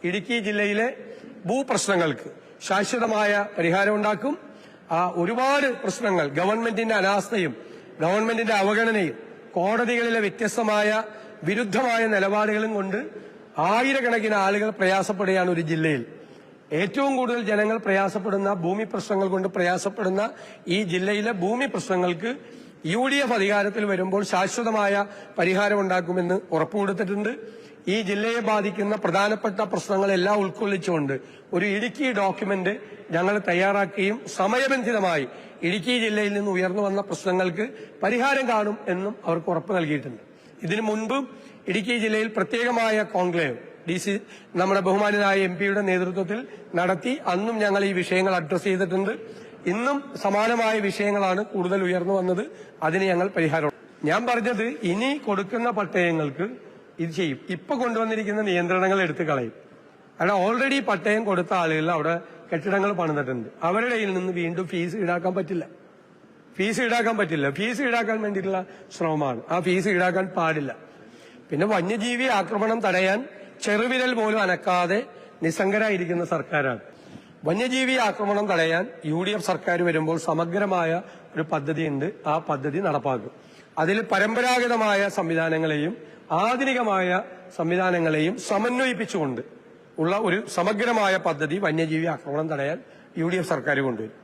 ഇടുക്കി ജില്ലയിലെ ഭൂപ്രശ്നങ്ങൾക്ക് ശാശ്വതമായ പരിഹാരമുണ്ടാക്കും. ഒരുപാട് പ്രശ്നങ്ങൾ, ഗവൺമെന്റിന്റെ അനാസ്ഥയും ഗവൺമെന്റിന്റെ അവഗണനയും കോടതികളിലെ വ്യത്യസ്തമായ വിരുദ്ധമായ നിലപാടുകളും കൊണ്ട് ആയിരക്കണക്കിന് ആളുകൾ പ്രയാസപ്പെടുകയാണ് ഒരു ജില്ലയിൽ. ഏറ്റവും കൂടുതൽ ജനങ്ങൾ പ്രയാസപ്പെടുന്ന ഭൂമി പ്രശ്നങ്ങൾ കൊണ്ട് പ്രയാസപ്പെടുന്ന ഈ ജില്ലയിലെ ഭൂമി പ്രശ്നങ്ങൾക്ക് UDF അധികാരത്തിൽ വരുമ്പോൾ ശാശ്വതമായ പരിഹാരമുണ്ടാക്കുമെന്ന് ഉറപ്പുകൊടുത്തിട്ടുണ്ട്. ഈ ജില്ലയെ ബാധിക്കുന്ന പ്രധാനപ്പെട്ട പ്രശ്നങ്ങളെല്ലാം ഉൾക്കൊള്ളിച്ചുകൊണ്ട് ഒരു ഇടുക്കി ഡോക്യുമെന്റ് ഞങ്ങൾ തയ്യാറാക്കുകയും സമയബന്ധിതമായി ഇടുക്കി ജില്ലയിൽ നിന്ന് ഉയർന്നു വന്ന പ്രശ്നങ്ങൾക്ക് പരിഹാരം കാണും എന്നും അവർക്ക് ഉറപ്പ് നൽകിയിട്ടുണ്ട്. ഇതിനു മുൻപും ഇടുക്കി ജില്ലയിൽ പ്രത്യേകമായ കോൺക്ലേവ് നമ്മുടെ ബഹുമാനനായ MP-യുടെ നേതൃത്വത്തിൽ നടത്തി. അന്നും ഞങ്ങൾ ഈ വിഷയങ്ങൾ അഡ്രസ് ചെയ്തിട്ടുണ്ട്. ഇന്നും സമാനമായ വിഷയങ്ങളാണ് കൂടുതൽ ഉയർന്നു വന്നത്. അതിന് ഞങ്ങൾ പരിഹാരം. ഞാൻ പറഞ്ഞത് ഇനി കൊടുക്കുന്ന പട്ടയങ്ങൾക്ക് ഇത് ചെയ്യും. ഇപ്പൊ കൊണ്ടുവന്നിരിക്കുന്ന നിയന്ത്രണങ്ങൾ എടുത്തു കളയും. അവിടെ ഓൾറെഡി പട്ടയം കൊടുത്ത ആളുകൾ അവിടെ കെട്ടിടങ്ങൾ പണിതിട്ടുണ്ട്. അവരുടെ കയ്യിൽ നിന്ന് വീണ്ടും ഫീസ് ഈടാക്കാൻ പറ്റില്ല. ഫീസ് ഈടാക്കാൻ വേണ്ടിയിട്ടുള്ള ശ്രമമാണ്. ആ ഫീസ് ഈടാക്കാൻ പാടില്ല. പിന്നെ വന്യജീവി ആക്രമണം തടയാൻ ചെറുവിരൽ പോലും അനക്കാതെ നിസ്സംഗരായിരിക്കുന്ന സർക്കാരാണ്. വന്യജീവി ആക്രമണം തടയാൻ UDF സർക്കാർ വരുമ്പോൾ സമഗ്രമായ ഒരു പദ്ധതിയുണ്ട്. ആ പദ്ധതി നടപ്പാക്കും. അതിൽ പരമ്പരാഗതമായ സംവിധാനങ്ങളെയും ആധുനികമായ സംവിധാനങ്ങളെയും സമന്വയിപ്പിച്ചുകൊണ്ട് ഉള്ള ഒരു സമഗ്രമായ പദ്ധതി വന്യജീവി ആക്രമണം തടയാൻ UDF സർക്കാർ കൊണ്ടുവരും.